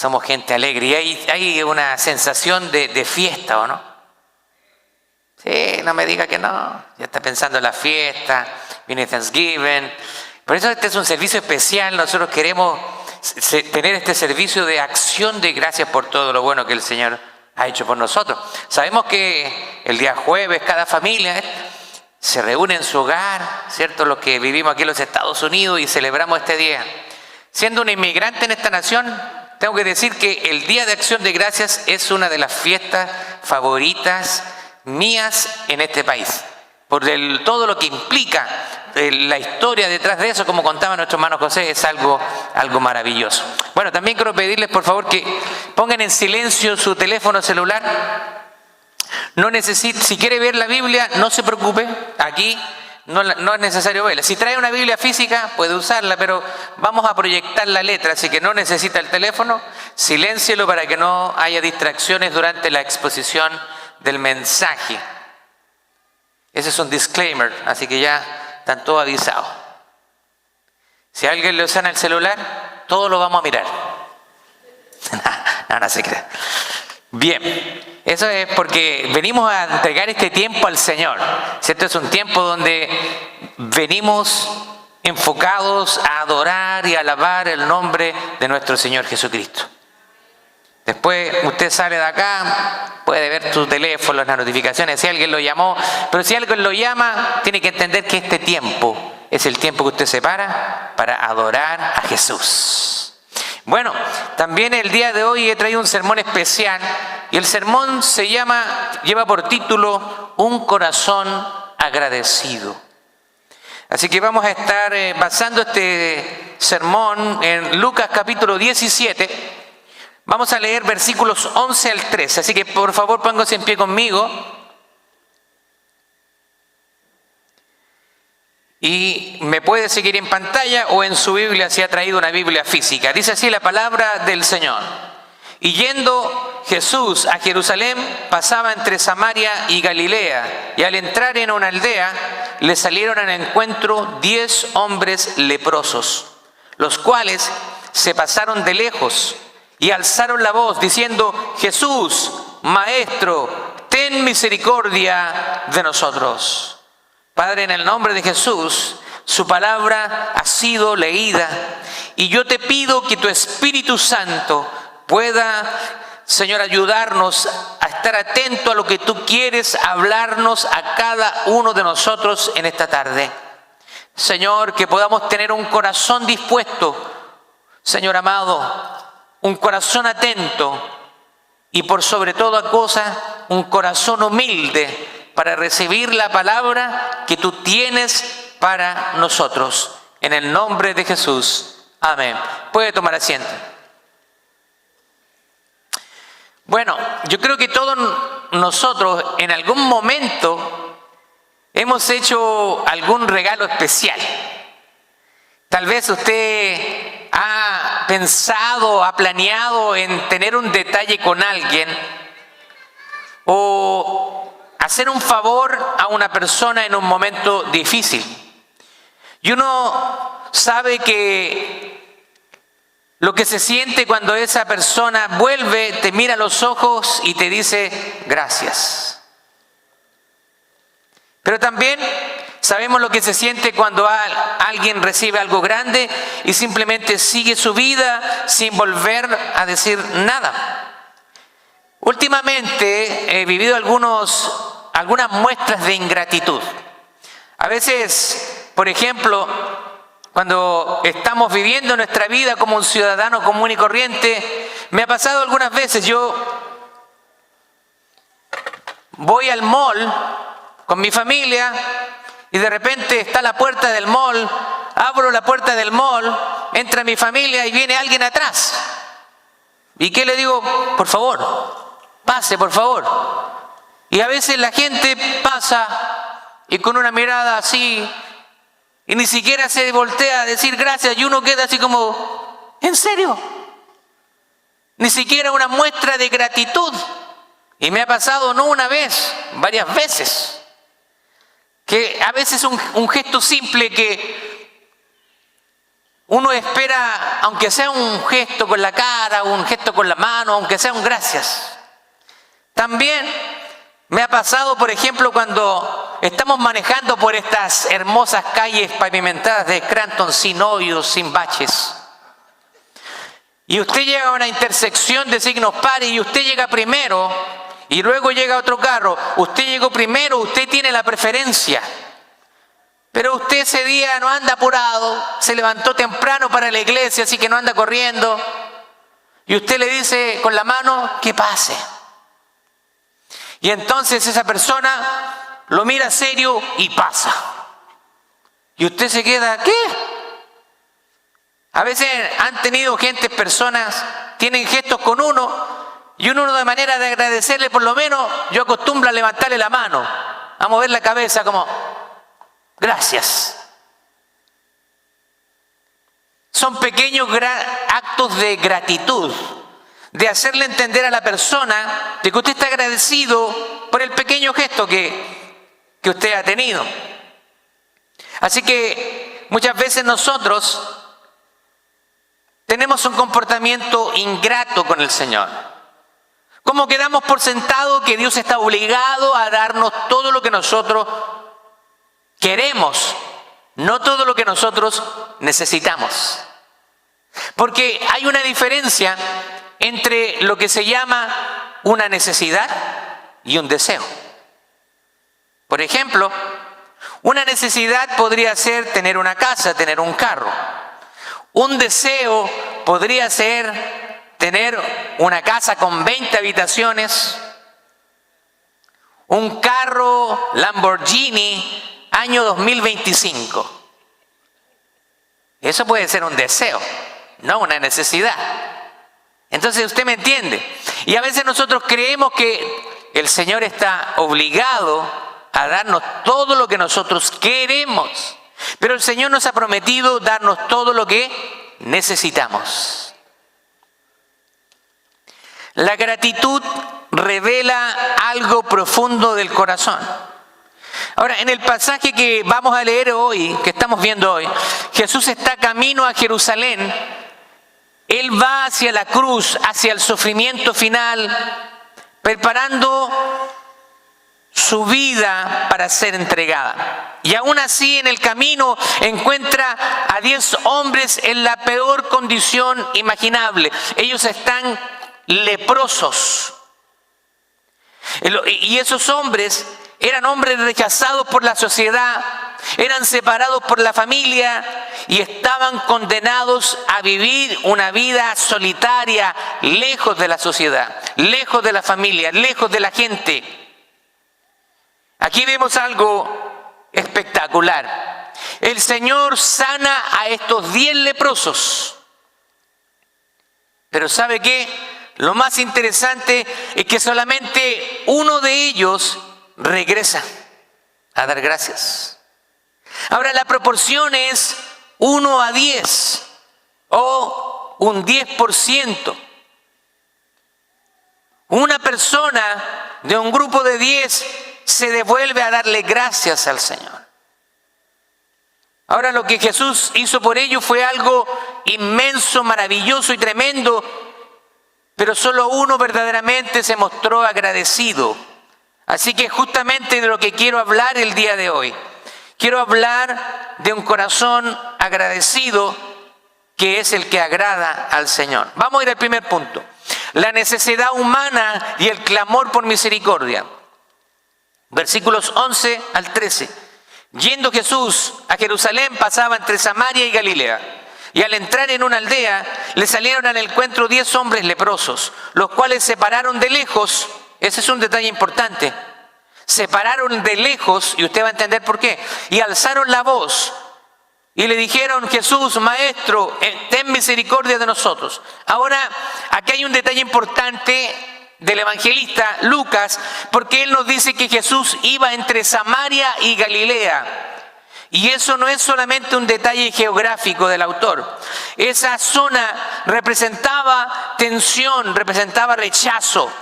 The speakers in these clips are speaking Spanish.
somos gente alegre y hay una sensación de fiesta, ¿o no? Sí, no me diga que no. Ya está pensando en la fiesta, viene Thanksgiving. Por eso este es un servicio especial. Nosotros queremos tener este servicio de acción de gracias por todo lo bueno que el Señor ha hecho por nosotros. Sabemos que el día jueves cada familia se reúne en su hogar, ¿cierto? Los que vivimos aquí en los Estados Unidos y celebramos este día. Siendo un inmigrante en esta nación, tengo que decir que el Día de Acción de Gracias es una de las fiestas favoritas mías en este país. Por todo lo que implica la historia detrás de eso, como contaba nuestro hermano José, es algo maravilloso. Bueno, también quiero pedirles por favor que pongan en silencio su teléfono celular. Si quiere ver la Biblia, no se preocupe, aquí no es necesario verla. Si trae una Biblia física, puede usarla, pero vamos a proyectar la letra, así que no necesita el teléfono. Siléncielo para que no haya distracciones durante la exposición del mensaje. Ese es un disclaimer, así que ya están todos avisados. Si alguien le usa en el celular, todo lo vamos a mirar. No se crea. Bien, eso es porque venimos a entregar este tiempo al Señor, ¿cierto? Es un tiempo donde venimos enfocados a adorar y alabar el nombre de nuestro Señor Jesucristo. Después usted sale de acá, puede ver su teléfono, las notificaciones, si alguien lo llamó, pero si alguien lo llama, tiene que entender que este tiempo es el tiempo que usted separa para adorar a Jesús. Bueno, también el día de hoy he traído un sermón especial y el sermón lleva por título Un corazón agradecido. Así que vamos a estar basando este sermón en Lucas capítulo 17. Vamos a leer versículos 11 al 13, así que por favor pónganse en pie conmigo. Y me puede seguir en pantalla o en su Biblia si ha traído una Biblia física. Dice así la palabra del Señor. Y yendo Jesús a Jerusalén, pasaba entre Samaria y Galilea. Y al entrar en una aldea, le salieron al encuentro 10 hombres leprosos, los cuales se pasaron de lejos y alzaron la voz diciendo: Jesús, Maestro, ten misericordia de nosotros. Padre, en el nombre de Jesús, su palabra ha sido leída y yo te pido que tu Espíritu Santo pueda, Señor, ayudarnos a estar atento a lo que tú quieres hablarnos a cada uno de nosotros en esta tarde. Señor, que podamos tener un corazón dispuesto, Señor amado, un corazón atento y por sobre toda cosa un corazón humilde para recibir la palabra que tú tienes para nosotros. En el nombre de Jesús. Amén. Puede tomar asiento. Bueno, yo creo que todos nosotros en algún momento hemos hecho algún regalo especial. Tal vez usted ha pensado, ha planeado en tener un detalle con alguien o hacer un favor a una persona en un momento difícil. Y uno sabe que lo que se siente cuando esa persona vuelve, te mira a los ojos y te dice gracias. Pero también sabemos lo que se siente cuando alguien recibe algo grande y simplemente sigue su vida sin volver a decir nada. Últimamente he vivido algunas muestras de ingratitud. A veces, por ejemplo, cuando estamos viviendo nuestra vida como un ciudadano común y corriente, me ha pasado algunas veces, yo voy al mall con mi familia y de repente está la puerta del mall, abro la puerta del mall, entra mi familia y viene alguien atrás. ¿Y qué le digo? Por favor, pase, por favor. Y a veces la gente pasa y con una mirada así y ni siquiera se voltea a decir gracias y uno queda así como, ¿en serio? Ni siquiera una muestra de gratitud. Y me ha pasado no una vez, varias veces. Que a veces un gesto simple que uno espera, aunque sea un gesto con la cara, un gesto con la mano, aunque sea un gracias. También me ha pasado, por ejemplo, cuando estamos manejando por estas hermosas calles pavimentadas de Scranton sin hoyos, sin baches. Y usted llega a una intersección de signos pares y usted llega primero y luego llega otro carro. Usted llegó primero, usted tiene la preferencia. Pero usted ese día no anda apurado, se levantó temprano para la iglesia, así que no anda corriendo. Y usted le dice con la mano que pase. Y entonces esa persona lo mira serio y pasa. Y usted se queda, ¿qué? A veces han tenido personas, tienen gestos con uno, y uno de manera de agradecerle, por lo menos, yo acostumbro a levantarle la mano, a mover la cabeza como, gracias. Son pequeños actos de gratitud, de hacerle entender a la persona de que usted está agradecido por el pequeño gesto que usted ha tenido. Así que muchas veces nosotros tenemos un comportamiento ingrato con el Señor. Como que damos por sentado que Dios está obligado a darnos todo lo que nosotros queremos, no todo lo que nosotros necesitamos. Porque hay una diferencia entre lo que se llama una necesidad y un deseo. Por ejemplo, una necesidad podría ser tener una casa, tener un carro. Un deseo podría ser tener una casa con 20 habitaciones, un carro Lamborghini año 2025. Eso puede ser un deseo, no una necesidad. Entonces usted me entiende. Y a veces nosotros creemos que el Señor está obligado a darnos todo lo que nosotros queremos. Pero el Señor nos ha prometido darnos todo lo que necesitamos. La gratitud revela algo profundo del corazón. Ahora, en el pasaje que vamos a leer hoy, que estamos viendo hoy, Jesús está camino a Jerusalén. Él va hacia la cruz, hacia el sufrimiento final, preparando su vida para ser entregada. Y aún así en el camino encuentra a 10 hombres en la peor condición imaginable. Ellos están leprosos. Y esos hombres eran hombres rechazados por la sociedad, eran separados por la familia y estaban condenados a vivir una vida solitaria, lejos de la sociedad, lejos de la familia, lejos de la gente. Aquí vemos algo espectacular. El Señor sana a estos 10 leprosos. Pero ¿sabe qué? Lo más interesante es que solamente uno de ellos regresa a dar gracias. Ahora la proporción es 1 a 10 o un 10%. Una persona de un grupo de 10 se devuelve a darle gracias al Señor. Ahora lo que Jesús hizo por ellos fue algo inmenso, maravilloso y tremendo, pero solo uno verdaderamente se mostró agradecido. Así que justamente de lo que quiero hablar el día de hoy, quiero hablar de un corazón agradecido que es el que agrada al Señor. Vamos a ir al primer punto. La necesidad humana y el clamor por misericordia. Versículos 11 al 13. Yendo Jesús a Jerusalén, pasaba entre Samaria y Galilea. Y al entrar en una aldea, le salieron al encuentro 10 hombres leprosos, los cuales se pararon de lejos. Ese es un detalle importante. Se pararon de lejos, y usted va a entender por qué. Y alzaron la voz y le dijeron: Jesús, Maestro, ten misericordia de nosotros. Ahora, aquí hay un detalle importante del evangelista Lucas, porque él nos dice que Jesús iba entre Samaria y Galilea. Y eso no es solamente un detalle geográfico del autor. Esa zona representaba tensión, representaba rechazo.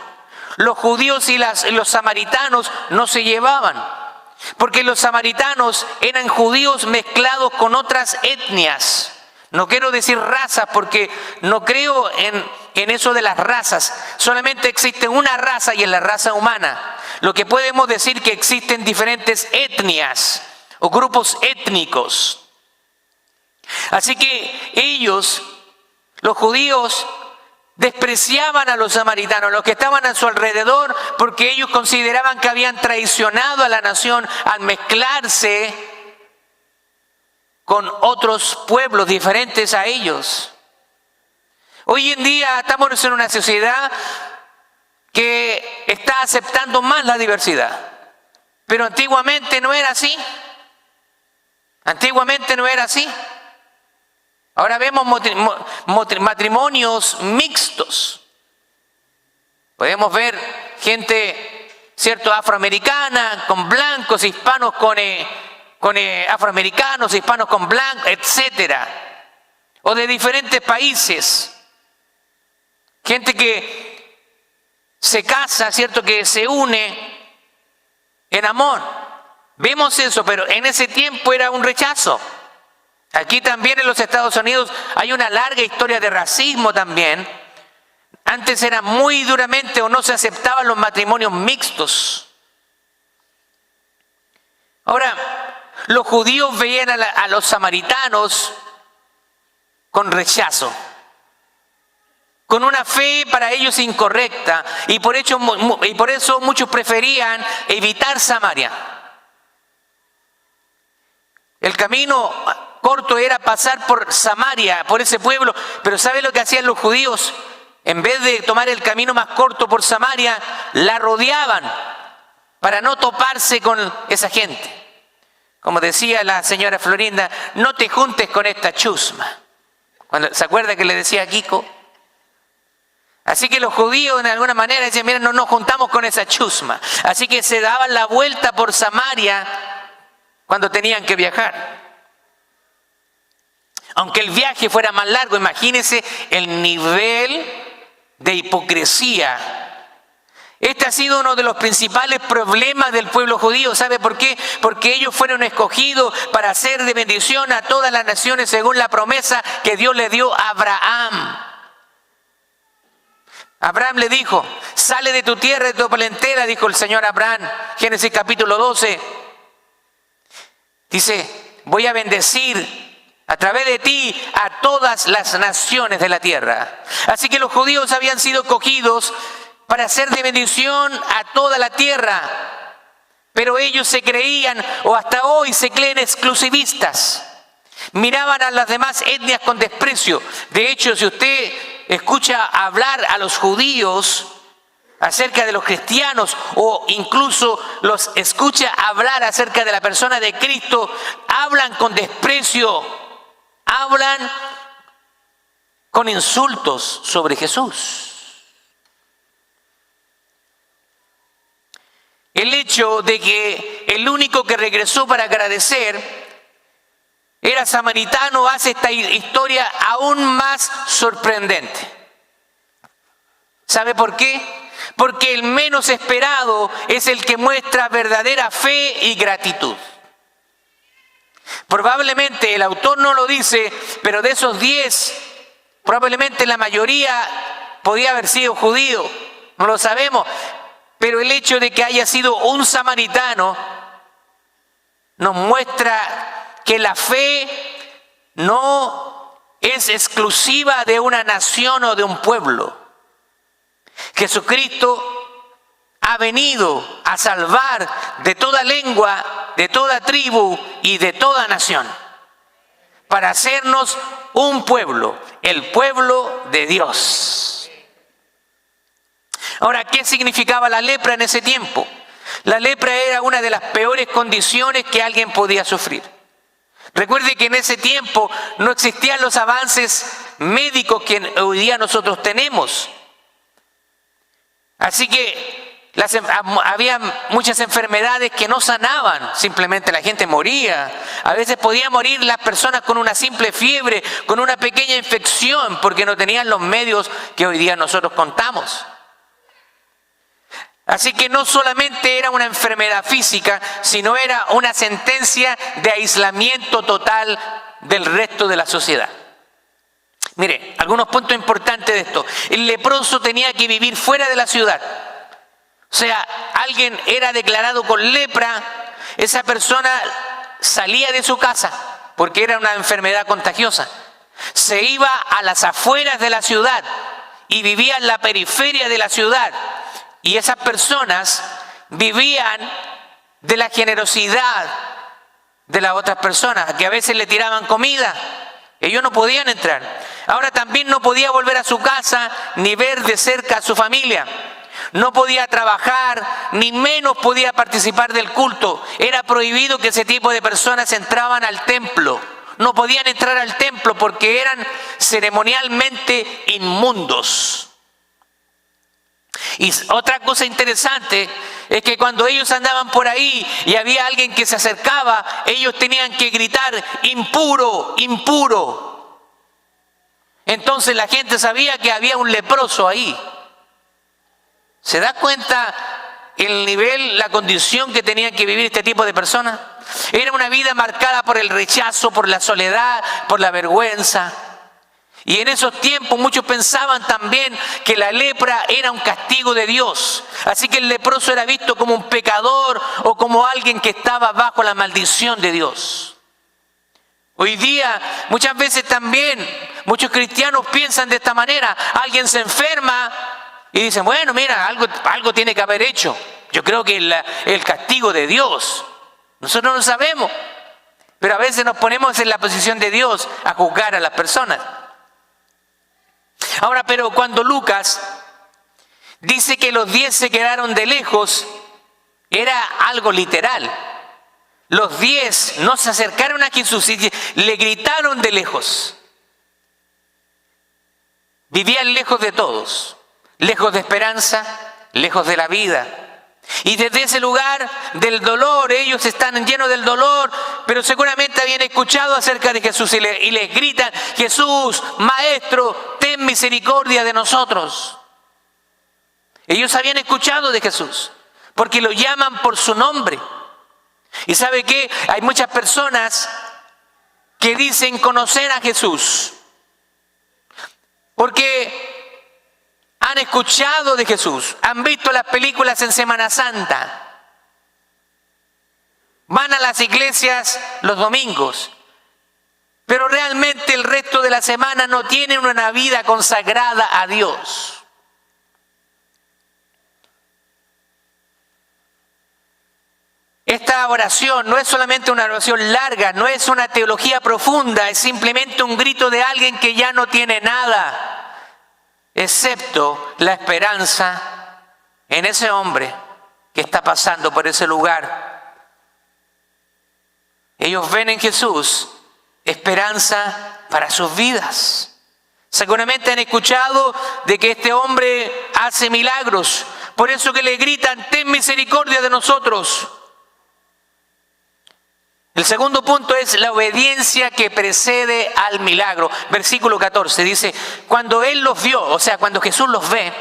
Los judíos y los samaritanos no se llevaban, porque los samaritanos eran judíos mezclados con otras etnias. No quiero decir razas porque no creo en eso de las razas. Solamente existe una raza y es la raza humana. Lo que podemos decir que existen diferentes etnias o grupos étnicos. Así que ellos, los judíos, despreciaban a los samaritanos, los que estaban a su alrededor, porque ellos consideraban que habían traicionado a la nación al mezclarse con otros pueblos diferentes a ellos. Hoy en día estamos en una sociedad que está aceptando más la diversidad, pero antiguamente no era así. Antiguamente no era así. Ahora vemos matrimonios mixtos. Podemos ver gente, cierto, afroamericana con blancos, hispanos con afroamericanos, hispanos con blancos, etcétera. O de diferentes países. Gente que se casa, cierto, que se une en amor. Vemos eso, pero en ese tiempo era un rechazo. Aquí también en los Estados Unidos hay una larga historia de racismo también. Antes era muy duramente o no se aceptaban los matrimonios mixtos. Ahora, los judíos veían a los samaritanos con rechazo, con una fe para ellos incorrecta, y por eso muchos preferían evitar Samaria. El camino corto era pasar por Samaria, por ese pueblo, pero ¿sabe lo que hacían los judíos? En vez de tomar el camino más corto por Samaria, la rodeaban para no toparse con esa gente. Como decía la señora Florinda, no te juntes con esta chusma. ¿Se acuerda que le decía a Kiko? Así que los judíos de alguna manera decían, mira, no nos juntamos con esa chusma. Así que se daban la vuelta por Samaria cuando tenían que viajar. Aunque el viaje fuera más largo, imagínense el nivel de hipocresía. Este ha sido uno de los principales problemas del pueblo judío. ¿Sabe por qué? Porque ellos fueron escogidos para ser de bendición a todas las naciones según la promesa que Dios le dio a Abraham. Abraham le dijo, sale de tu tierra, de tu parentela, dijo el Señor a Abraham. Génesis capítulo 12. Dice, voy a bendecir a través de ti a todas las naciones de la tierra. Así que los judíos habían sido escogidos para ser de bendición a toda la tierra. Pero ellos se creían, o hasta hoy se creen exclusivistas. Miraban a las demás etnias con desprecio. De hecho, si usted escucha hablar a los judíos acerca de los cristianos, o incluso los escucha hablar acerca de la persona de Cristo, hablan con desprecio, hablan con insultos sobre Jesús. El hecho de que el único que regresó para agradecer era samaritano hace esta historia aún más sorprendente. ¿Sabe por qué? Porque el menos esperado es el que muestra verdadera fe y gratitud. Probablemente el autor no lo dice, pero de esos 10, probablemente la mayoría podía haber sido judío, no lo sabemos. Pero el hecho de que haya sido un samaritano nos muestra que la fe no es exclusiva de una nación o de un pueblo. Jesucristo ha venido a salvar de toda lengua, de toda tribu y de toda nación, para hacernos un pueblo, el pueblo de Dios. Ahora, ¿qué significaba la lepra en ese tiempo? La lepra era una de las peores condiciones que alguien podía sufrir. Recuerde que en ese tiempo no existían los avances médicos que hoy día nosotros tenemos. Así que había muchas enfermedades que no sanaban, simplemente la gente moría. A veces podían morir las personas con una simple fiebre, con una pequeña infección, porque no tenían los medios que hoy día nosotros contamos. Así que no solamente era una enfermedad física, sino era una sentencia de aislamiento total del resto de la sociedad. Mire, algunos puntos importantes de esto. El leproso tenía que vivir fuera de la ciudad. O sea, alguien era declarado con lepra, esa persona salía de su casa porque era una enfermedad contagiosa. Se iba a las afueras de la ciudad y vivía en la periferia de la ciudad. Y esas personas vivían de la generosidad de las otras personas, que a veces le tiraban comida. Ellos no podían entrar. Ahora también no podía volver a su casa ni ver de cerca a su familia. No podía trabajar, ni menos podía participar del culto. Era prohibido que ese tipo de personas entraban al templo. No podían entrar al templo porque eran ceremonialmente inmundos. Y otra cosa interesante es que cuando ellos andaban por ahí y había alguien que se acercaba, ellos tenían que gritar: impuro, impuro. Entonces la gente sabía que había un leproso ahí. ¿Se da cuenta el nivel, la condición que tenían que vivir este tipo de personas? Era una vida marcada por el rechazo, por la soledad, por la vergüenza. Y en esos tiempos muchos pensaban también que la lepra era un castigo de Dios. Así que el leproso era visto como un pecador o como alguien que estaba bajo la maldición de Dios. Hoy día muchas veces también muchos cristianos piensan de esta manera. Alguien se enferma y dicen: bueno, mira, algo tiene que haber hecho. Yo creo que el castigo de Dios. Nosotros no sabemos, pero a veces nos ponemos en la posición de Dios a juzgar a las personas. Ahora, pero cuando Lucas dice que los 10 se quedaron de lejos, era algo literal. Los 10 no se acercaron a Jesús y le gritaron de lejos. Vivían lejos de todos, lejos de esperanza, lejos de la vida. Y desde ese lugar del dolor, ellos están llenos del dolor, pero seguramente habían escuchado acerca de Jesús y les gritan: Jesús, Maestro, ten misericordia de nosotros. Ellos habían escuchado de Jesús, porque lo llaman por su nombre. ¿Y sabe qué? Hay muchas personas que dicen conocer a Jesús, porque han escuchado de Jesús, han visto las películas en Semana Santa, van a las iglesias los domingos, pero realmente el resto de la semana no tienen una vida consagrada a Dios. Esta oración no es solamente una oración larga, no es una teología profunda, es simplemente un grito de alguien que ya no tiene nada, excepto la esperanza en ese hombre que está pasando por ese lugar. Ellos ven en Jesús esperanza para sus vidas. Seguramente han escuchado de que este hombre hace milagros, por eso que le gritan: ten misericordia de nosotros. El segundo punto es la obediencia que precede al milagro. Versículo 14 dice: cuando Él los vio, o sea, cuando Jesús los ve,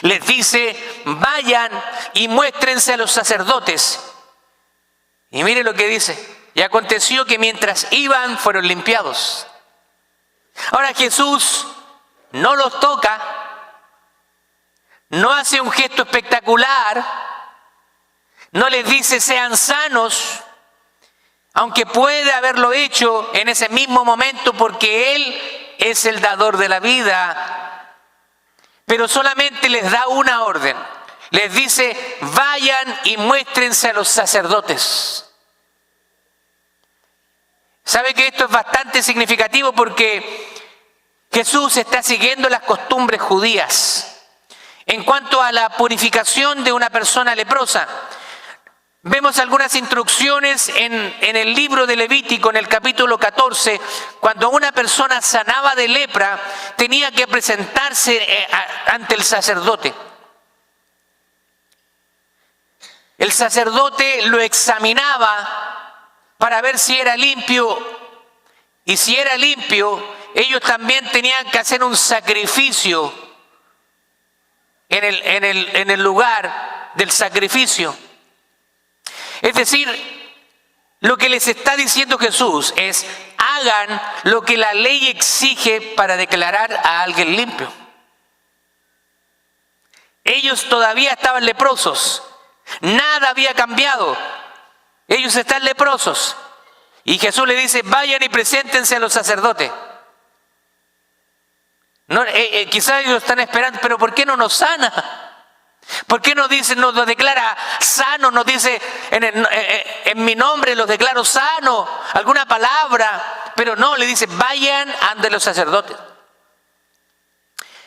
les dice: vayan y muéstrense a los sacerdotes. Y mire lo que dice: y aconteció que mientras iban fueron limpiados. Ahora Jesús no los toca, no hace un gesto espectacular, no les dice sean sanos, aunque puede haberlo hecho en ese mismo momento porque Él es el dador de la vida, pero solamente les da una orden. Les dice: vayan y muéstrense a los sacerdotes. ¿Sabe que esto es bastante significativo? Porque Jesús está siguiendo las costumbres judías en cuanto a la purificación de una persona leprosa. Vemos algunas instrucciones en el libro de Levítico, en el capítulo 14, cuando una persona sanaba de lepra, tenía que presentarse ante el sacerdote. El sacerdote lo examinaba para ver si era limpio, y si era limpio, ellos también tenían que hacer un sacrificio en el lugar del sacrificio. Es decir, lo que les está diciendo Jesús es: hagan lo que la ley exige para declarar a alguien limpio. Ellos todavía estaban leprosos. Nada había cambiado. Ellos están leprosos. Y Jesús le dice, vayan y preséntense a los sacerdotes. No, quizás ellos están esperando, pero ¿por qué no nos sana? ¿Por qué nos dice, nos declara sano? Nos dice, en mi nombre los declaro sano, alguna palabra. Pero no, le dice, vayan ante los sacerdotes.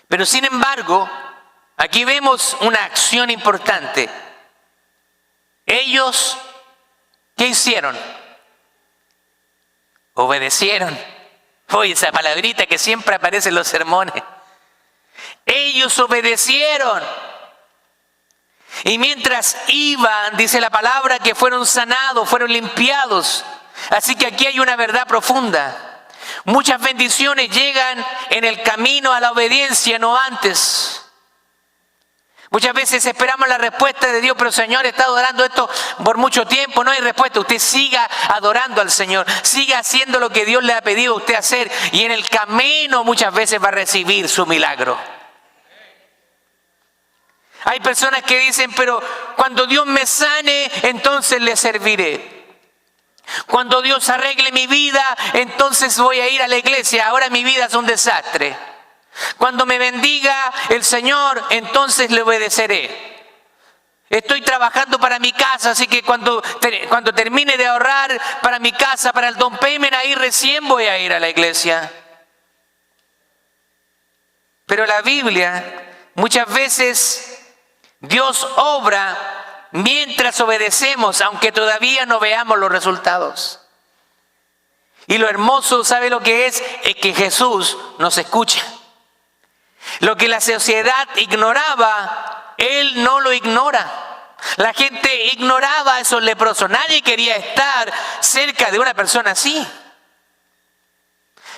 Pero sin embargo, aquí vemos una acción importante. Ellos, ¿qué hicieron? Obedecieron. Oye, esa palabrita que siempre aparece en los sermones. Ellos obedecieron. Y mientras iban, dice la palabra, que fueron sanados, fueron limpiados. Así que aquí hay una verdad profunda. Muchas bendiciones llegan en el camino a la obediencia, no antes. Muchas veces esperamos la respuesta de Dios, pero Señor, he estado orando esto por mucho tiempo, no hay respuesta. Usted siga adorando al Señor, siga haciendo lo que Dios le ha pedido a usted hacer, y en el camino muchas veces va a recibir su milagro. Hay personas que dicen, pero cuando Dios me sane, entonces le serviré. Cuando Dios arregle mi vida, entonces voy a ir a la iglesia. Ahora mi vida es un desastre. Cuando me bendiga el Señor, entonces le obedeceré. Estoy trabajando para mi casa, así que cuando termine de ahorrar para mi casa, para el down payment, ahí recién voy a ir a la iglesia. Pero la Biblia, muchas veces Dios obra mientras obedecemos, aunque todavía no veamos los resultados. Y lo hermoso, ¿sabe lo que es? Es que Jesús nos escucha. Lo que la sociedad ignoraba, Él no lo ignora. La gente ignoraba a esos leprosos. Nadie quería estar cerca de una persona así.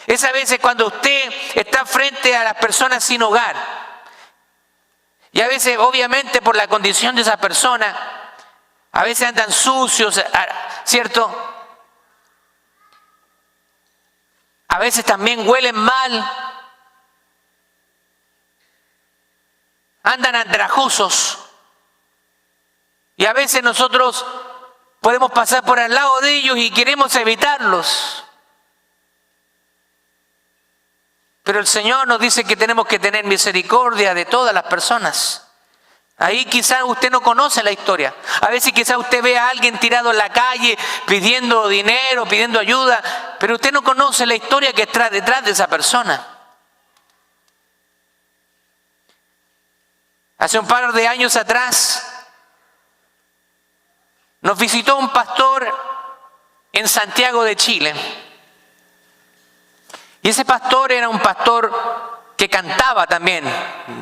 Es a veces cuando usted está frente a las personas sin hogar. Y a veces, obviamente, por la condición de esa persona, a veces andan sucios, ¿cierto? A veces también huelen mal. Andan andrajosos. Y a veces nosotros podemos pasar por al lado de ellos y queremos evitarlos. Pero el Señor nos dice que tenemos que tener misericordia de todas las personas. Ahí quizás usted no conoce la historia. A veces quizás usted ve a alguien tirado en la calle pidiendo dinero, pidiendo ayuda, pero usted no conoce la historia que está detrás de esa persona. Hace un par de años atrás nos visitó un pastor en Santiago de Chile. Y ese pastor era un pastor que cantaba también,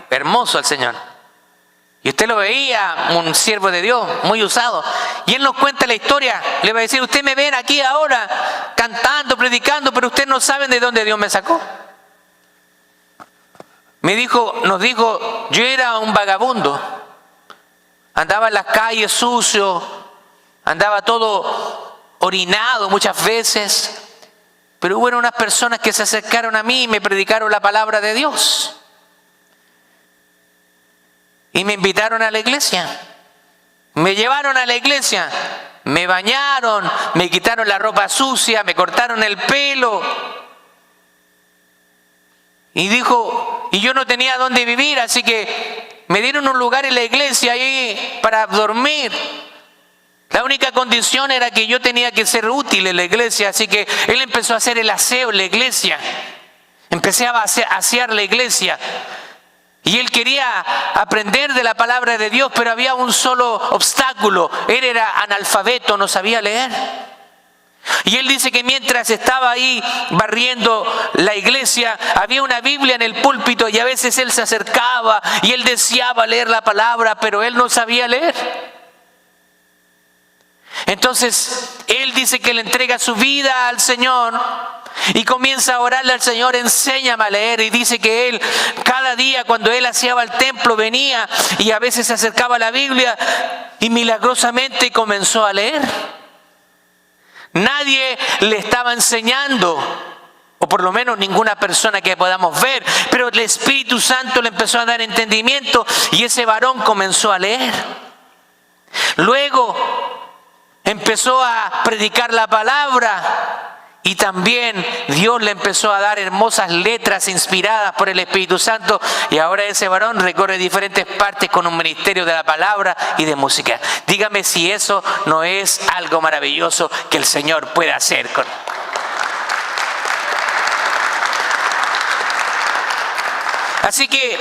hermoso al Señor. Y usted lo veía, un siervo de Dios, muy usado. Y él nos cuenta la historia. Le va a decir, usted me ven aquí ahora cantando, predicando, pero ustedes no saben de dónde Dios me sacó. Nos dijo, yo era un vagabundo. Andaba en las calles sucio, andaba todo orinado muchas veces. Pero hubo unas personas que se acercaron a mí y me predicaron la palabra de Dios. Y me invitaron a la iglesia. Me llevaron a la iglesia. Me bañaron, me quitaron la ropa sucia, me cortaron el pelo. Y dijo, y yo no tenía dónde vivir, así que me dieron un lugar en la iglesia ahí para dormir. La única condición era que yo tenía que ser útil en la iglesia, así que él empezó a hacer el aseo en la iglesia. Empecé a asear la iglesia. Y él quería aprender de la palabra de Dios, pero había un solo obstáculo. Él era analfabeto, no sabía leer. Y él dice que mientras estaba ahí barriendo la iglesia, había una Biblia en el púlpito y a veces él se acercaba y él deseaba leer la palabra, pero él no sabía leer. Entonces, él dice que le entrega su vida al Señor y comienza a orarle al Señor, enséñame a leer. Y dice que él, cada día cuando él aseaba el templo, venía y a veces se acercaba a la Biblia y milagrosamente comenzó a leer. Nadie le estaba enseñando, o por lo menos ninguna persona que podamos ver, pero el Espíritu Santo le empezó a dar entendimiento y ese varón comenzó a leer. Luego empezó a predicar la palabra y también Dios le empezó a dar hermosas letras inspiradas por el Espíritu Santo y ahora ese varón recorre diferentes partes con un ministerio de la palabra y de música. Dígame si eso no es algo maravilloso que el Señor puede hacer con... Así que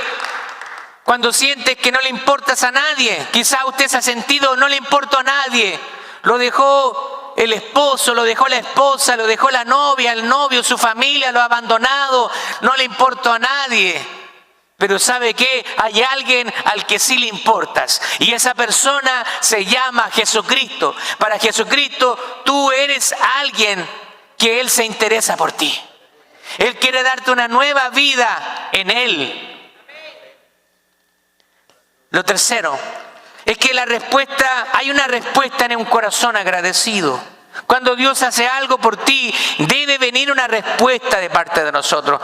cuando sientes que no le importas a nadie, quizá usted se ha sentido no le importo a nadie, lo dejó el esposo, lo dejó la esposa, lo dejó la novia, el novio, su familia, lo ha abandonado, no le importo a nadie. Pero ¿sabe qué? Hay alguien al que sí le importas y esa persona se llama Jesucristo. Para Jesucristo tú eres alguien que Él se interesa por ti. Él quiere darte una nueva vida en Él. Lo tercero es que hay una respuesta en un corazón agradecido. Cuando Dios hace algo por ti, debe venir una respuesta de parte de nosotros.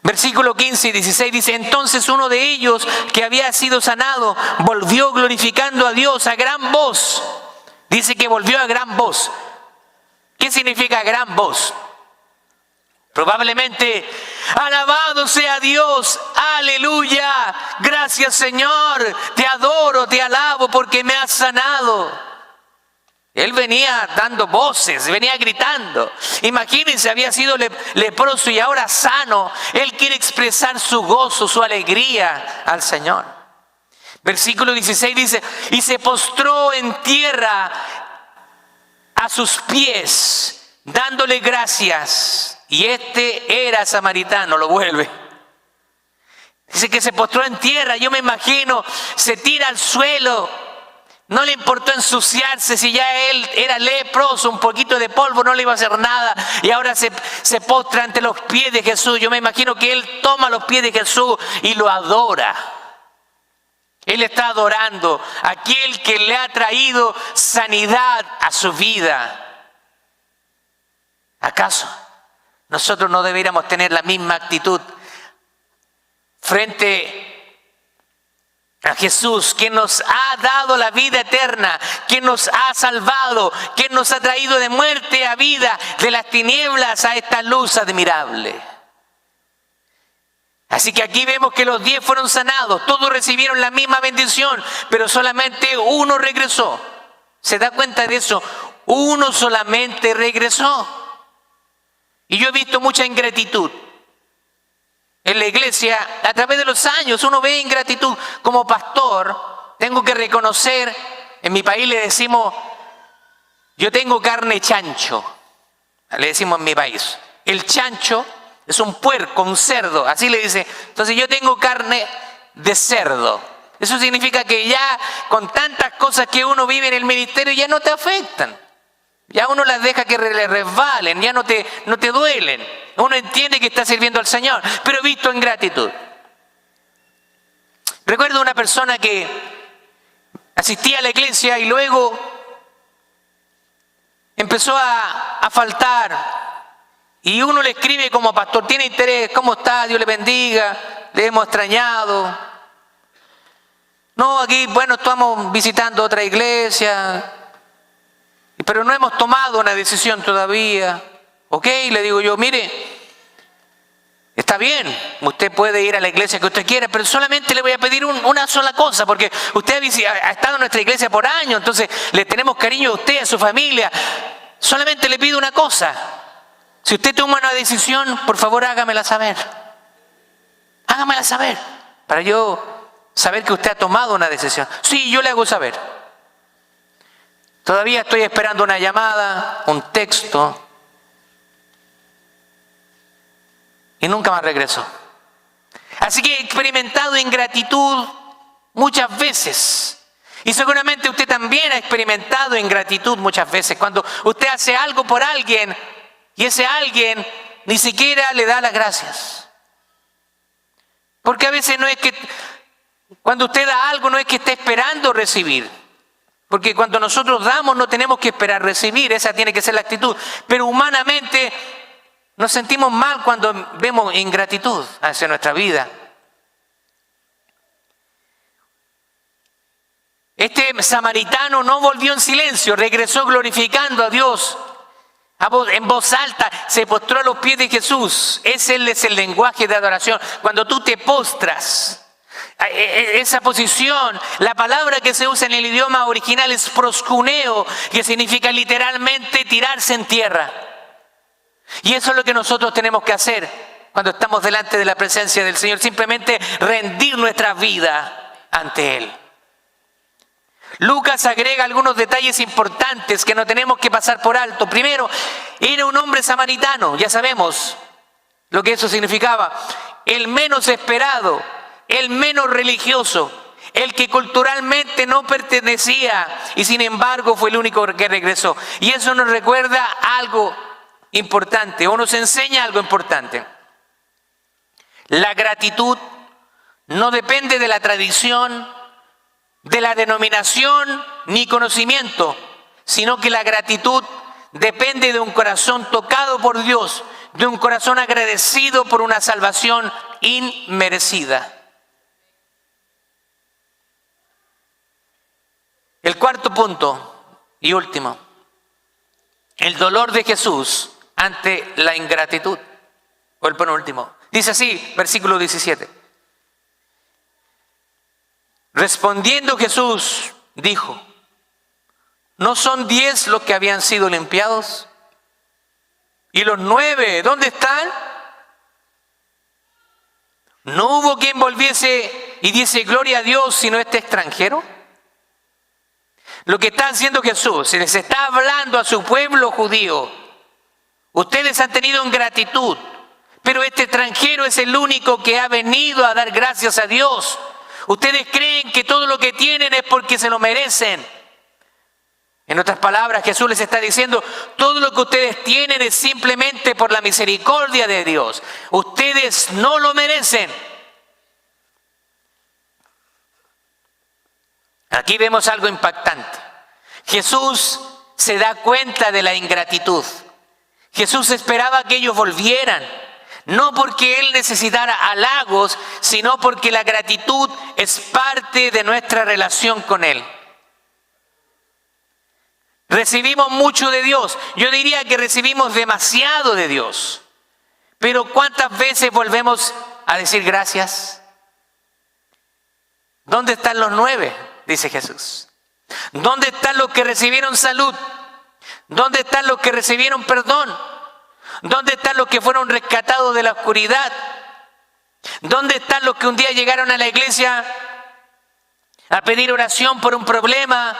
Versículo 15 y 16 dice, entonces uno de ellos que había sido sanado volvió glorificando a Dios a gran voz. Dice que volvió a gran voz. ¿Qué significa gran voz? Probablemente, alabado sea Dios, aleluya, gracias Señor, te adoro, te alabo porque me has sanado. Él venía dando voces, venía gritando. Imagínense, había sido leproso y ahora sano. Él quiere expresar su gozo, su alegría al Señor. Versículo 16 dice, y se postró en tierra a sus pies, dándole gracias. Y este era samaritano, lo vuelve. Dice que se postró en tierra, yo me imagino, se tira al suelo. No le importó ensuciarse, si ya él era leproso, un poquito de polvo no le iba a hacer nada. Y ahora se postra ante los pies de Jesús. Yo me imagino que él toma los pies de Jesús y lo adora. Él está adorando a aquel que le ha traído sanidad a su vida. ¿Acaso nosotros no deberíamos tener la misma actitud frente a Jesús, quien nos ha dado la vida eterna, quien nos ha salvado, quien nos ha traído de muerte a vida, de las tinieblas a esta luz admirable? Así que aquí vemos que los 10 fueron sanados, todos recibieron la misma bendición, pero solamente uno regresó. ¿Se da cuenta de eso? Uno solamente regresó. Y yo he visto mucha ingratitud en la iglesia a través de los años. Uno ve ingratitud. Como pastor, tengo que reconocer, en mi país le decimos, yo tengo carne chancho. Le decimos en mi país. El chancho es un puerco, un cerdo, así le dice. Entonces yo tengo carne de cerdo. Eso significa que ya con tantas cosas que uno vive en el ministerio ya no te afectan. Ya uno las deja que le resbalen, ya no te duelen. Uno entiende que está sirviendo al Señor, pero he visto ingratitud. Recuerdo una persona que asistía a la iglesia y luego empezó a faltar. Y uno le escribe como pastor, tiene interés, ¿cómo está? Dios le bendiga, le hemos extrañado. No, aquí, bueno, estamos visitando otra iglesia, pero no hemos tomado una decisión todavía. Ok, le digo yo, mire, está bien, usted puede ir a la iglesia que usted quiera, pero solamente le voy a pedir una sola cosa, porque usted ha estado en nuestra iglesia por años, entonces le tenemos cariño a usted, a su familia. Solamente le pido una cosa. Si usted toma una decisión, por favor hágamela saber. Hágamela saber, para yo saber que usted ha tomado una decisión. Sí, yo le hago saber. Todavía estoy esperando una llamada, un texto. Y nunca más regresó. Así que he experimentado ingratitud muchas veces. Y seguramente usted también ha experimentado ingratitud muchas veces. Cuando usted hace algo por alguien y ese alguien ni siquiera le da las gracias. Porque a veces no es que, cuando usted da algo, no es que esté esperando recibir. Porque cuando nosotros damos no tenemos que esperar recibir, esa tiene que ser la actitud. Pero humanamente nos sentimos mal cuando vemos ingratitud hacia nuestra vida. Este samaritano no volvió en silencio, regresó glorificando a Dios. En voz alta se postró a los pies de Jesús. Ese es el lenguaje de adoración. Cuando tú te postras, esa posición, la palabra que se usa en el idioma original es proskuneo, que significa literalmente tirarse en tierra. Y eso es lo que nosotros tenemos que hacer cuando estamos delante de la presencia del Señor, simplemente rendir nuestra vida ante Él. Lucas agrega algunos detalles importantes que no tenemos que pasar por alto. Primero, era un hombre samaritano, ya sabemos lo que eso significaba. El menos esperado, el menos religioso, el que culturalmente no pertenecía y sin embargo fue el único que regresó. Y eso nos recuerda algo importante, o nos enseña algo importante. La gratitud no depende de la tradición, de la denominación ni conocimiento, sino que la gratitud depende de un corazón tocado por Dios, de un corazón agradecido por una salvación inmerecida. El cuarto punto y último, el dolor de Jesús ante la ingratitud, o el penúltimo. Dice así, versículo 17. Respondiendo Jesús, dijo, ¿no son 10 los que habían sido limpiados? ¿Y los 9 dónde están? ¿No hubo quien volviese y diese gloria a Dios sino este extranjero? Lo que está haciendo Jesús, se les está hablando a su pueblo judío. Ustedes han tenido ingratitud, pero este extranjero es el único que ha venido a dar gracias a Dios. Ustedes creen que todo lo que tienen es porque se lo merecen. En otras palabras, Jesús les está diciendo, todo lo que ustedes tienen es simplemente por la misericordia de Dios. Ustedes no lo merecen. Aquí vemos algo impactante. Jesús se da cuenta de la ingratitud. Jesús esperaba que ellos volvieran. No porque Él necesitara halagos, sino porque la gratitud es parte de nuestra relación con Él. Recibimos mucho de Dios. Yo diría que recibimos demasiado de Dios. Pero ¿cuántas veces volvemos a decir gracias? ¿Dónde están los 9? Dice Jesús. ¿Dónde están los que recibieron salud? ¿Dónde están los que recibieron perdón? ¿Dónde están los que fueron rescatados de la oscuridad? ¿Dónde están los que un día llegaron a la iglesia a pedir oración por un problema,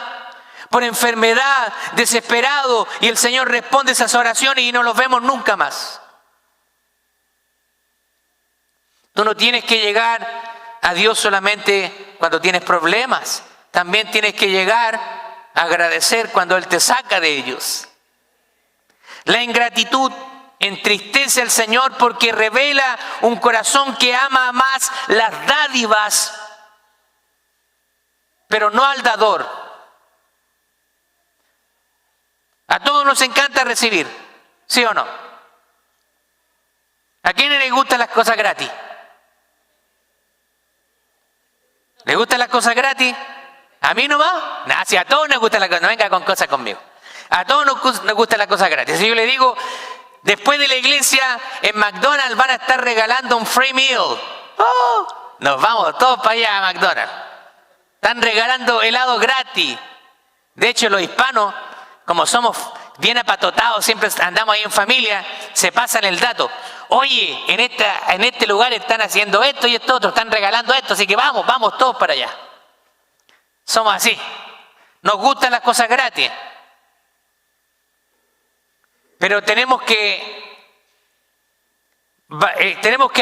por enfermedad, desesperado, y el Señor responde esas oraciones y no los vemos nunca más? Tú no tienes que llegar a Dios solamente cuando tienes problemas. También tienes que llegar a agradecer cuando Él te saca de ellos. La ingratitud entristece al Señor porque revela un corazón que ama más las dádivas, pero no al dador. A todos nos encanta recibir, ¿sí o no? ¿A quiénes les gustan las cosas gratis? ¿Les gustan las cosas gratis? ¿A mí nomás? Nah, si a todos nos gustan las cosas, no venga con cosas conmigo. A todos nos gustan las cosas gratis. Si yo le digo, después de la iglesia, en McDonald's van a estar regalando un free meal. ¡Oh! Nos vamos todos para allá a McDonald's. Están regalando helado gratis. De hecho, los hispanos, como somos bien apatotados, siempre andamos ahí en familia, se pasan el dato. Oye, en este lugar están haciendo esto y esto otro, están regalando esto, así que vamos todos para allá. Somos así. Nos gustan las cosas gratis. Pero tenemos que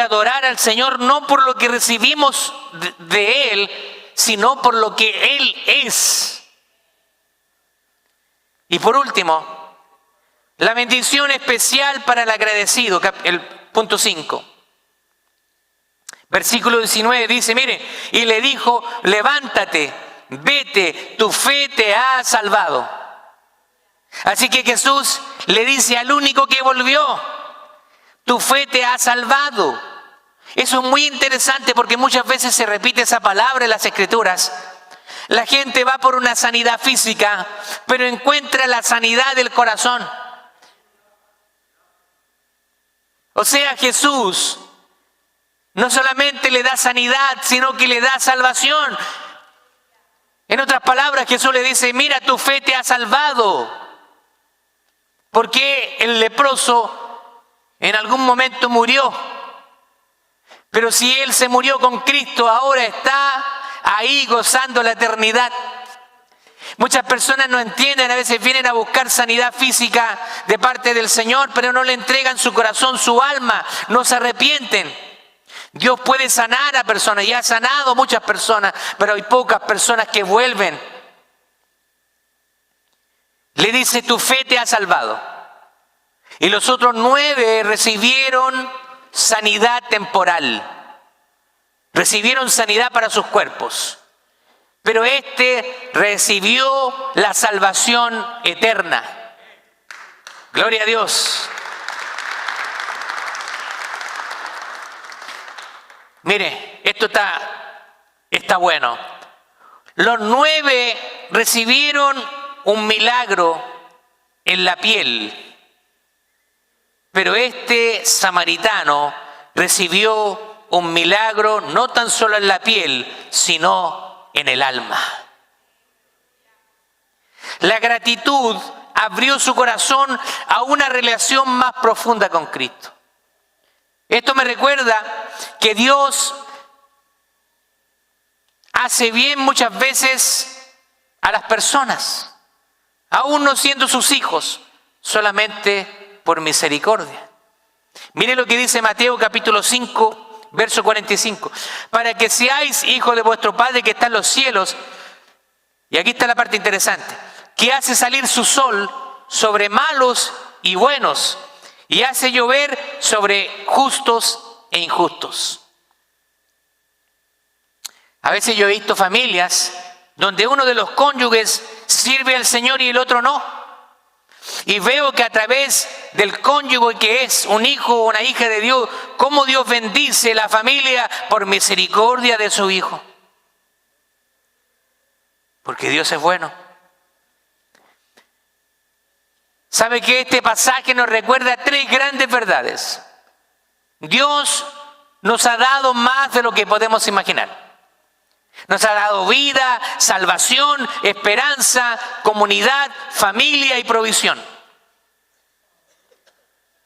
adorar al Señor no por lo que recibimos de Él, sino por lo que Él es. Y por último, la bendición especial para el agradecido, el punto 5. Versículo 19 dice, mire, y le dijo, levántate, vete, tu fe te ha salvado. Así que Jesús le dice al único que volvió, tu fe te ha salvado. Eso es muy interesante porque muchas veces se repite esa palabra en las Escrituras. La gente va por una sanidad física, pero encuentra la sanidad del corazón. O sea, Jesús no solamente le da sanidad, sino que le da salvación. En otras palabras, Jesús le dice, mira, tu fe te ha salvado. Porque el leproso en algún momento murió. Pero si él se murió con Cristo, ahora está ahí gozando la eternidad. Muchas personas no entienden, a veces vienen a buscar sanidad física de parte del Señor, pero no le entregan su corazón, su alma, no se arrepienten. Dios puede sanar a personas y ha sanado a muchas personas, pero hay pocas personas que vuelven. Le dice, tu fe te ha salvado. Y los otros 9 recibieron sanidad temporal. Recibieron sanidad para sus cuerpos. Pero este recibió la salvación eterna. Gloria a Dios. Mire, esto está bueno. Los 9 recibieron un milagro en la piel. Pero este samaritano recibió un milagro no tan solo en la piel, sino en el alma. La gratitud abrió su corazón a una relación más profunda con Cristo. Esto me recuerda que Dios hace bien muchas veces a las personas, aún no siendo sus hijos, solamente por misericordia. Mire lo que dice Mateo capítulo 5, verso 45. Para que seáis hijos de vuestro Padre que está en los cielos. Y aquí está la parte interesante. Que hace salir su sol sobre malos y buenos. Y hace llover sobre justos e injustos. A veces yo he visto familias donde uno de los cónyuges sirve al Señor y el otro no. Y veo que a través del cónyuge que es un hijo o una hija de Dios, cómo Dios bendice la familia por misericordia de su hijo. Porque Dios es bueno. ¿Sabe que este pasaje nos recuerda 3 grandes verdades? Dios nos ha dado más de lo que podemos imaginar. Nos ha dado vida, salvación, esperanza, comunidad, familia y provisión.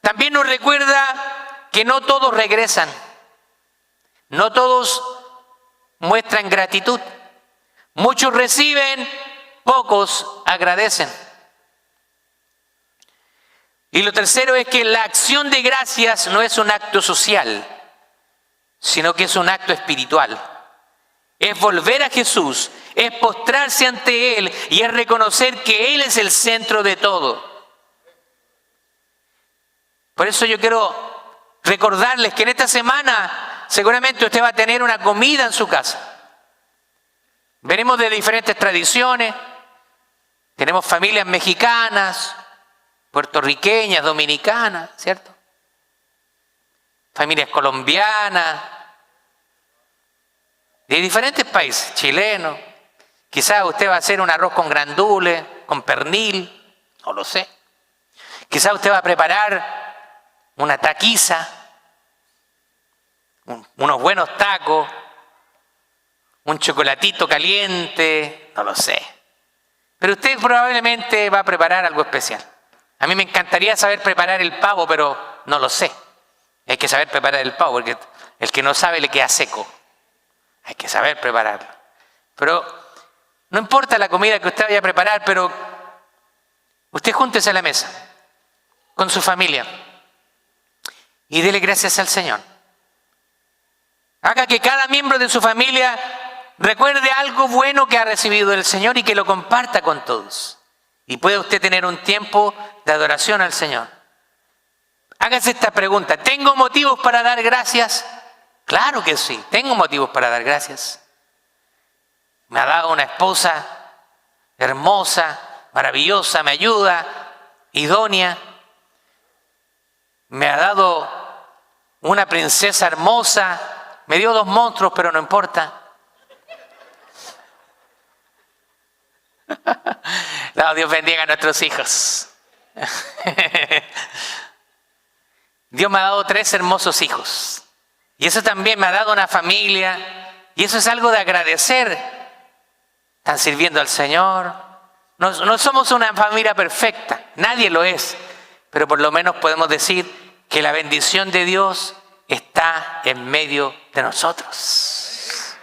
También nos recuerda que no todos regresan. No todos muestran gratitud. Muchos reciben, pocos agradecen. Y lo tercero es que la acción de gracias no es un acto social, sino que es un acto espiritual. Es volver a Jesús, es postrarse ante Él y es reconocer que Él es el centro de todo. Por eso yo quiero recordarles que en esta semana seguramente usted va a tener una comida en su casa. Venimos de diferentes tradiciones, tenemos familias mexicanas, puertorriqueñas, dominicanas, ¿cierto? Familias colombianas, de diferentes países, chilenos. Quizás usted va a hacer un arroz con grandules, con pernil, no lo sé. Quizás usted va a preparar una taquiza, unos buenos tacos, un chocolatito caliente, no lo sé. Pero usted probablemente va a preparar algo especial. A mí me encantaría saber preparar el pavo, pero no lo sé. Hay que saber preparar el pavo, porque el que no sabe le queda seco. Hay que saber prepararlo. Pero no importa la comida que usted vaya a preparar, pero usted júntese a la mesa con su familia y dele gracias al Señor. Haga que cada miembro de su familia recuerde algo bueno que ha recibido del Señor y que lo comparta con todos. Y puede usted tener un tiempo de adoración al Señor. Hágase esta pregunta: ¿tengo motivos para dar gracias? Claro que sí, tengo motivos para dar gracias. Me ha dado una esposa hermosa, maravillosa, me ayuda, idónea. Me ha dado una princesa hermosa, me dio 2 monstruos, pero no importa. No, Dios bendiga a nuestros hijos. Dios me ha dado 3 hermosos hijos. Y eso también me ha dado una familia. Y eso es algo de agradecer. Están sirviendo al Señor. No somos una familia perfecta. Nadie lo es. Pero por lo menos podemos decir que la bendición de Dios está en medio de nosotros.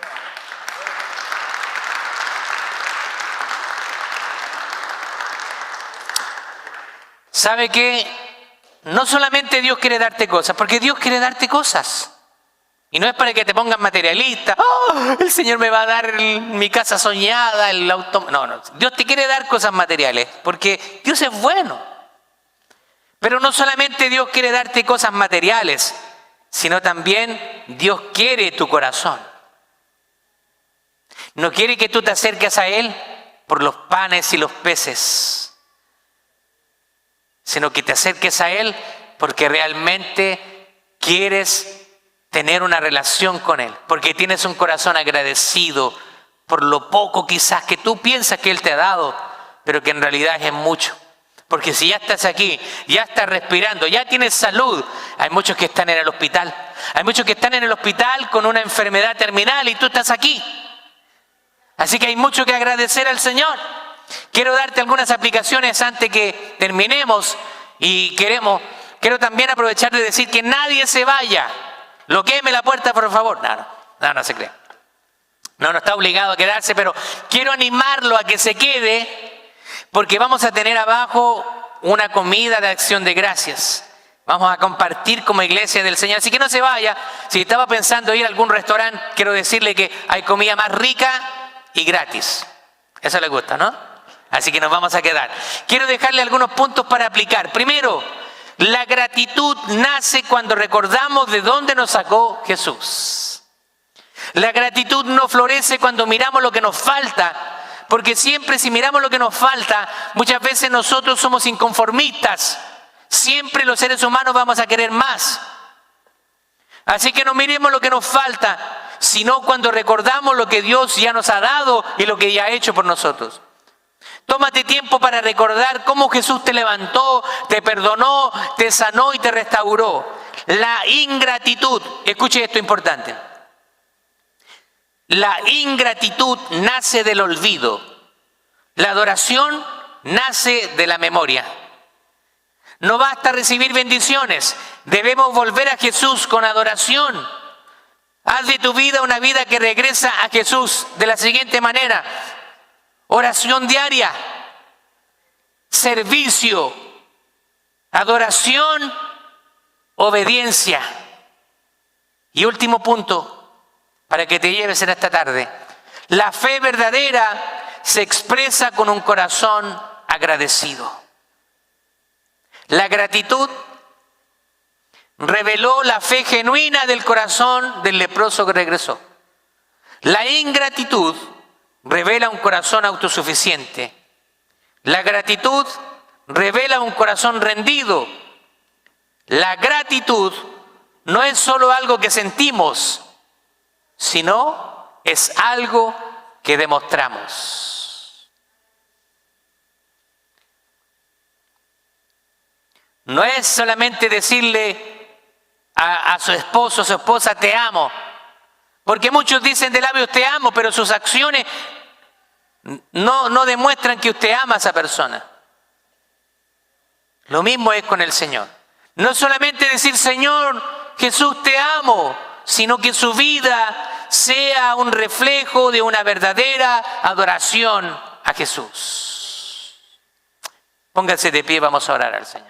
¿Sabe qué? No solamente Dios quiere darte cosas, porque Dios quiere darte cosas. Y no es para que te pongas materialista. ¡Oh, el Señor me va a dar mi casa soñada, el auto! No. Dios te quiere dar cosas materiales, porque Dios es bueno. Pero no solamente Dios quiere darte cosas materiales, sino también Dios quiere tu corazón. No quiere que tú te acerques a Él por los panes y los peces, sino que te acerques a Él porque realmente quieres tener una relación con Él, porque tienes un corazón agradecido por lo poco quizás que tú piensas que Él te ha dado, pero que en realidad es mucho. Porque si ya estás aquí, ya estás respirando, ya tienes salud, hay muchos que están en el hospital. Hay muchos que están en el hospital con una enfermedad terminal y tú estás aquí. Así que hay mucho que agradecer al Señor. Quiero darte algunas aplicaciones antes que terminemos y quiero también aprovechar de decir que nadie se vaya. Bloquéeme la puerta, por favor. No se crea. No está obligado a quedarse, pero quiero animarlo a que se quede porque vamos a tener abajo una comida de acción de gracias. Vamos a compartir como iglesia del Señor. Así que no se vaya. Si estaba pensando ir a algún restaurante, quiero decirle que hay comida más rica y gratis. Eso le gusta, ¿no? Así que nos vamos a quedar. Quiero dejarle algunos puntos para aplicar. Primero, la gratitud nace cuando recordamos de dónde nos sacó Jesús. La gratitud no florece cuando miramos lo que nos falta, porque siempre si miramos lo que nos falta, muchas veces nosotros somos inconformistas. Siempre los seres humanos vamos a querer más. Así que no miremos lo que nos falta, sino cuando recordamos lo que Dios ya nos ha dado y lo que ya ha hecho por nosotros. Tómate tiempo para recordar cómo Jesús te levantó, te perdonó, te sanó y te restauró. La ingratitud, escuche esto importante. La ingratitud nace del olvido. La adoración nace de la memoria. No basta recibir bendiciones, debemos volver a Jesús con adoración. Haz de tu vida una vida que regresa a Jesús de la siguiente manera. Oración diaria, servicio, adoración, obediencia. Y último punto, para que te lleves en esta tarde. La fe verdadera se expresa con un corazón agradecido. La gratitud reveló la fe genuina del corazón del leproso que regresó. La ingratitud revela un corazón autosuficiente. La gratitud revela un corazón rendido. La gratitud no es solo algo que sentimos, sino es algo que demostramos. No es solamente decirle a su esposo o su esposa te amo, porque muchos dicen de labios te amo, pero sus acciones no demuestran que usted ama a esa persona. Lo mismo es con el Señor. No solamente decir Señor Jesús te amo, sino que su vida sea un reflejo de una verdadera adoración a Jesús. Póngase de pie, vamos a orar al Señor.